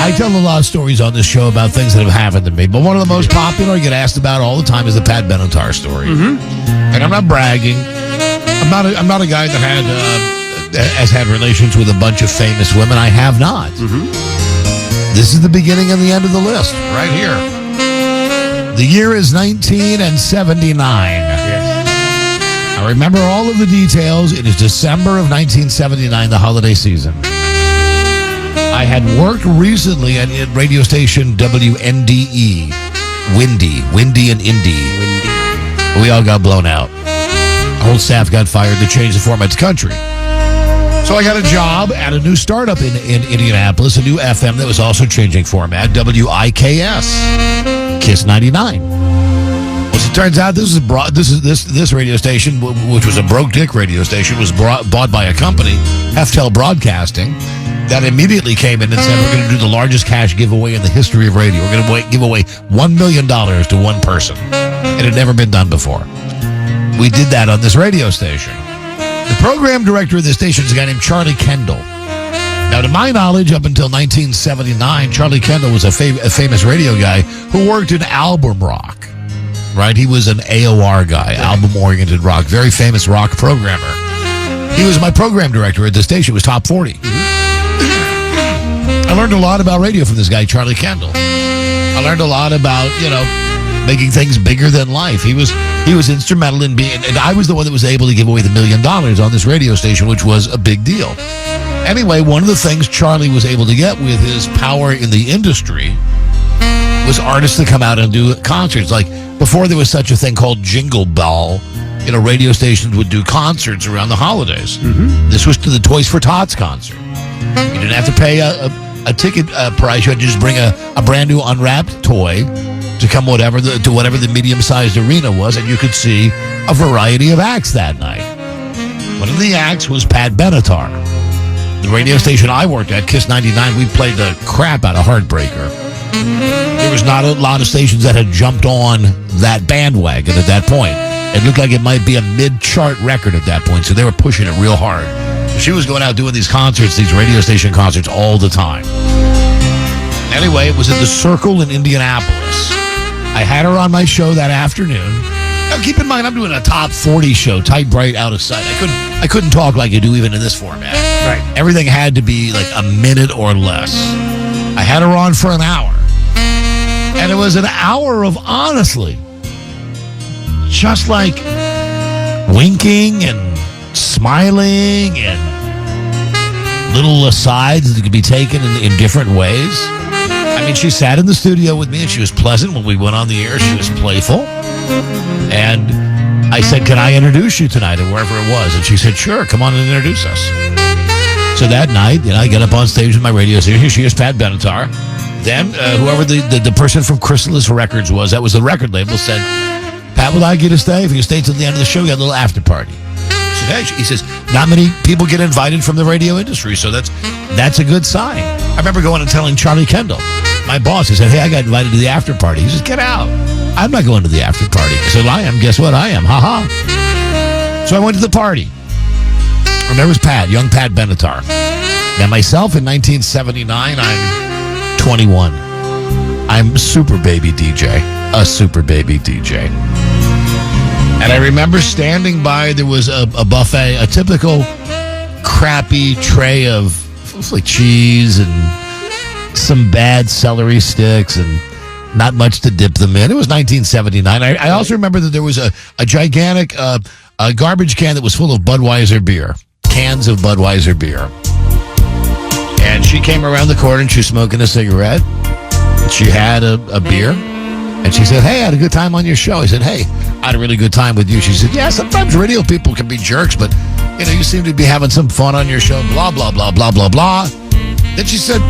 I tell a lot of stories on this show about things that have happened to me, but one of the most popular I get asked about all the time is the Pat Benatar story. Mm-hmm. And I'm not bragging. I'm not a guy that has had relations with a bunch of famous women. I have not. Mm-hmm. This is the beginning and the end of the list, right here. The year is 1979. Yes. I remember all of the details. It is December of 1979, the holiday season. I had worked recently at radio station WNDE. Windy and Indy. We all got blown out. The whole staff got fired to change the format to country. So I got a job at a new startup in Indianapolis, a new FM that was also changing format, WIKS, KISS 99. Well, as it turns out, this radio station, which was a broke dick radio station, was bought by a company, Heftel Broadcasting, that immediately came in and said, we're going to do the largest cash giveaway in the history of radio. We're going to give away $1 million to one person. It had never been done before. We did that on this radio station. The program director of the station is a guy named Charlie Kendall. Now, to my knowledge, up until 1979, Charlie Kendall was a famous radio guy who worked in album rock, right? He was an AOR guy, album-oriented rock, very famous rock programmer. He was my program director at the station. It was Top 40. I learned a lot about radio from this guy, Charlie Kendall. I learned a lot about, making things bigger than life. He was instrumental in being, and I was the one that was able to give away the $1 million on this radio station, which was a big deal. Anyway, one of the things Charlie was able to get with his power in the industry was artists to come out and do concerts. Like, before there was such a thing called Jingle Bell, radio stations would do concerts around the holidays. Mm-hmm. This was to the Toys for Tots concert. You didn't have to pay a ticket price. You had to just bring a brand new unwrapped toy to come whatever the medium-sized arena was, and you could see a variety of acts that night. One of the acts was Pat Benatar. The radio station I worked at, KISS 99, we played the crap out of Heartbreaker. There was not a lot of stations that had jumped on that bandwagon at that point. It looked like it might be a mid-chart record at that point, so they were pushing it real hard. She was going out doing these concerts, these radio station concerts, all the time. Anyway, it was at the Circle in Indianapolis. I had her on my show that afternoon. Now, keep in mind, I'm doing a top 40 show, tight, bright, out of sight. I couldn't talk like you do even in this format. Right. Everything had to be like a minute or less. I had her on for an hour. And it was an hour of, honestly, just like winking and smiling and little asides that could be taken in different ways. I mean, she sat in the studio with me, and she was pleasant. When we went on the air, she was playful. And I said, can I introduce you tonight, or wherever it was? And she said, sure, come on and introduce us. So that night, I get up on stage with my radio station. Here she is, Pat Benatar. Then whoever the person from Chrysalis Records was, that was the record label, said, Pat would like you to stay. If you stay till the end of the show, we got a little after party. He says, not many people get invited from the radio industry, so that's a good sign. I remember going and telling Charlie Kendall, my boss, he said, hey, I got invited to the after party. He says, get out. I'm not going to the after party. I said, I am. Guess what? I am. Ha-ha. So I went to the party. And there was Pat, young Pat Benatar. Now, myself, in 1979, I'm 21. I'm a super baby DJ. And I remember standing by, there was a buffet, a typical crappy tray of like cheese and some bad celery sticks and not much to dip them in. It was 1979. I also remember that there was a gigantic garbage can that was full of Budweiser beer, cans of Budweiser beer. And she came around the corner and she was smoking a cigarette. She had a beer. And she said, hey, I had a good time on your show. I said, hey, I had a really good time with you. She said, yeah, sometimes radio people can be jerks, but, you seem to be having some fun on your show, blah, blah, blah, blah, blah, blah. Then she said,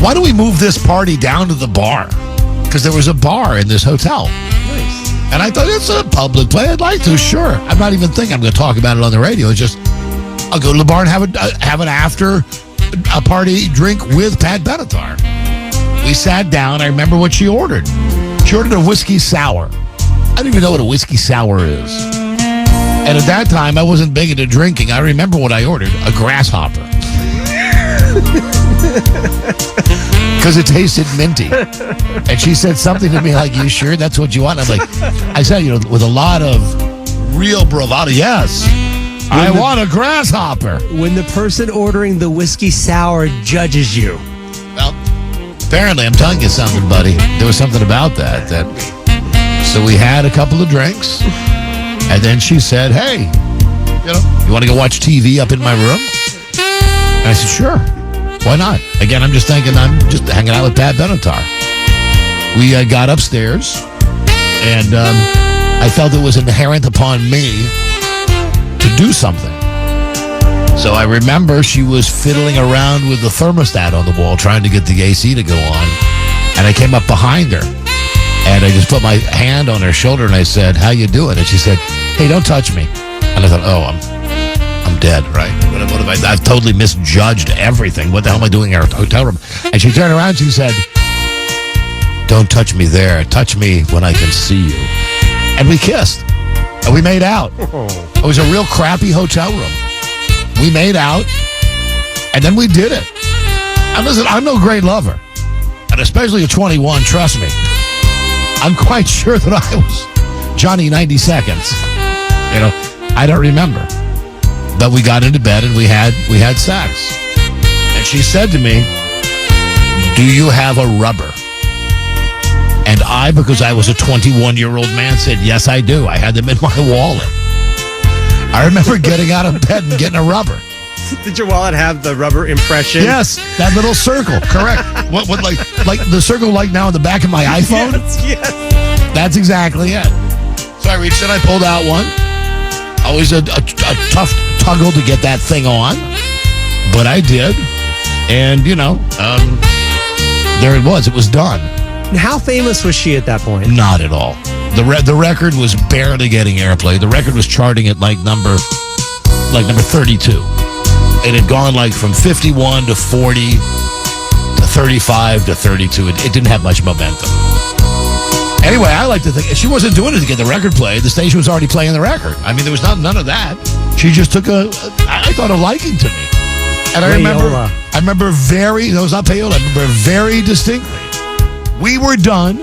why don't we move this party down to the bar? Because there was a bar in this hotel. Nice. And I thought, it's a public play. I'd like to, sure. I'm not even thinking I'm going to talk about it on the radio. It's just, I'll go to the bar and have an after a party drink with Pat Benatar. We sat down. I remember what she ordered. She ordered a whiskey sour. I don't even know what a whiskey sour is. And at that time, I wasn't big into drinking. I remember what I ordered, a grasshopper. because it tasted minty. And she said something to me like, "You sure that's what you want?" I'm like, I said, with a lot of real bravado, yes. I want a grasshopper. When the person ordering the whiskey sour judges you. Well, apparently, I'm telling you something, buddy. There was something about that. So we had a couple of drinks, and then she said, "Hey, you want to go watch TV up in my room?" And I said, "Sure. Why not?" Again, I'm just thinking I'm just hanging out with Pat Benatar. We got upstairs, and I felt it was inherent upon me to do something. So I remember she was fiddling around with the thermostat on the wall, trying to get the AC to go on. And I came up behind her, and I just put my hand on her shoulder, and I said, "How you doing?" And she said, "Hey, don't touch me." And I thought, "Oh, I'm dead, right? What have I've totally misjudged everything. What the hell am I doing in our hotel room?" And she turned around and she said, "Don't touch me there. Touch me when I can see you." And we kissed. And we made out. It was a real crappy hotel room. We made out, and then we did it. And listen, I'm no great lover, and especially at 21, trust me. I'm quite sure that I was Johnny 90 Seconds. I don't remember. But we got into bed, and we had sex. And she said to me, "Do you have a rubber?" And I, because I was a 21-year-old man, said, "Yes, I do. I had them in my wallet." I remember getting out of bed and getting a rubber. Did your wallet have the rubber impression? Yes, that little circle. Correct. What like the circle like now on the back of my iPhone? Yes. That's exactly it. So I reached in, I pulled out one. Always a tough tuggle to get that thing on, but I did. And, there it was. It was done. And how famous was she at that point? Not at all. The record was barely getting airplay. The record was charting at like number 32. It had gone like from 51 to 40 to 35 to 32. It didn't have much momentum. Anyway, I like to think she wasn't doing it to get the record played. The station was already playing the record. I mean, there was none of that. She just took I thought, a liking to me. And I remember very, no, it was not payola. I remember very distinctly. We were done,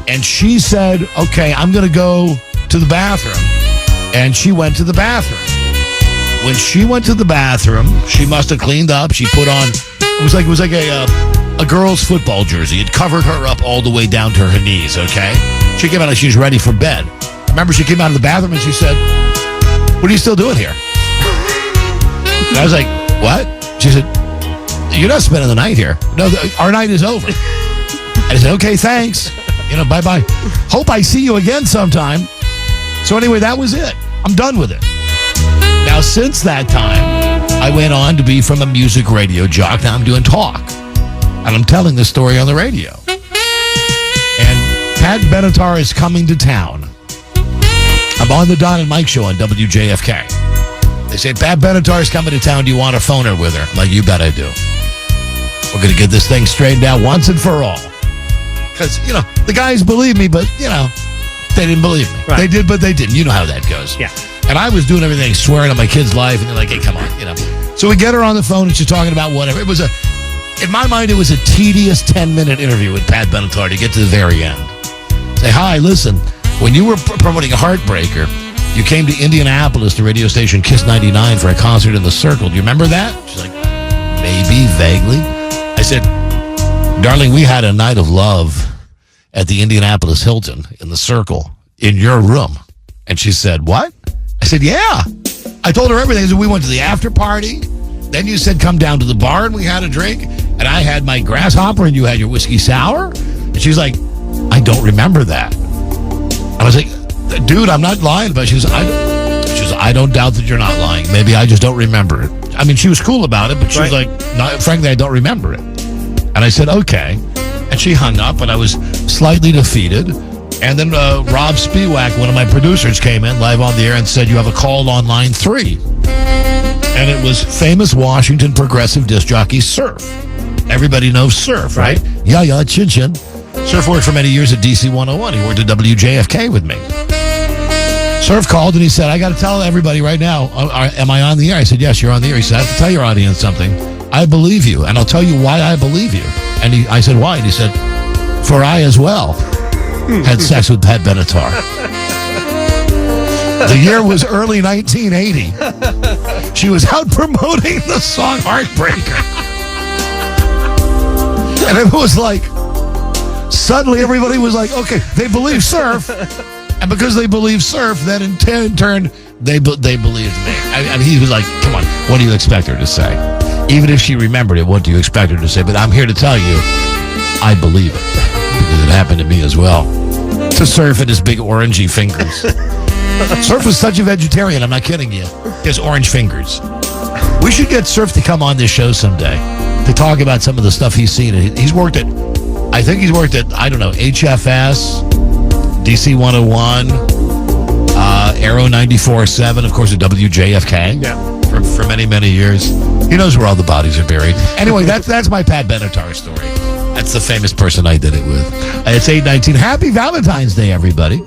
and she said, "Okay, I'm going to go to the bathroom." And she went to the bathroom. When she went to the bathroom, she must have cleaned up. She put on, it was like a girl's football jersey. It covered her up all the way down to her knees, okay? She came out like she was ready for bed. Remember, she came out of the bathroom and she said, "What are you still doing here?" And I was like, "What?" She said, "You're not spending the night here. No, our night is over." I said, "Okay, thanks. Bye-bye. Hope I see you again sometime." So anyway, that was it. I'm done with it. Now, since that time, I went on to be from a music radio jock. Now I'm doing talk. And I'm telling this story on the radio. And Pat Benatar is coming to town. I'm on the Don and Mike show on WJFK. They say, "Pat Benatar is coming to town. Do you want to phone her with her?" I'm like, "You bet I do. We're going to get this thing straightened out once and for all." Because, the guys believe me, but, they didn't believe me. Right. They did, but they didn't. You know how that goes. Yeah. And I was doing everything, swearing on my kid's life, and they're like, "Hey, come on, So we get her on the phone, and she's talking about whatever. In my mind, it was a tedious 10-minute interview with Pat Benatar to get to the very end. Say, "Hi, listen, when you were promoting Heartbreaker, you came to Indianapolis, the radio station Kiss 99, for a concert in the Circle. Do you remember that?" She's like, "Maybe, vaguely." I said, "Darling, we had a night of love at the Indianapolis Hilton in the Circle in your room." And she said, "What?" I said, "Yeah." I told her everything. I said, "We went to the after party. Then you said come down to the bar and we had a drink. And I had my grasshopper and you had your whiskey sour." And she's like, "I don't remember that." I was like, "Dude, I'm not lying about it." She was, "I don't doubt that you're not lying. Maybe I just don't remember it." I mean, she was cool about it, but she was like, "No, frankly, I don't remember it." And I said, "Okay." And she hung up, and I was slightly defeated. And then Rob Spiewak, one of my producers, came in live on the air and said, "You have a call on line 3. And it was famous Washington progressive disc jockey Surf. Everybody knows Surf, right? Yeah, Chin Chin. Surf worked for many years at DC 101. He worked at WJFK with me. Surf called and he said, "I got to tell everybody right now, am I on the air?" I said, "Yes, you're on the air." He said, "I have to tell your audience something. I believe you, and I'll tell you why I believe you. And I said, why? And he said, for I as well had sex with Pat Benatar. The year was early 1980. She was out promoting the song Heartbreaker. And it was like, suddenly everybody was like, okay, they believe Surf. And because they believe Surf, then in turn, they believed me. And he was like, come on, what do you expect her to say? Even if she remembered it, what do you expect her to say? But I'm here to tell you, I believe it. Because it happened to me as well. To Surf and his big orangey fingers. Surf was such a vegetarian, I'm not kidding you. He has orange fingers. We should get Surf to come on this show someday to talk about some of the stuff he's seen. He's worked at, I don't know, HFS, DC 101, Arrow 94.7, of course, at WJFK for many, many years. He knows where all the bodies are buried. Anyway, that's my Pat Benatar story. That's the famous person I did it with. It's 8:19. Happy Valentine's Day, everybody.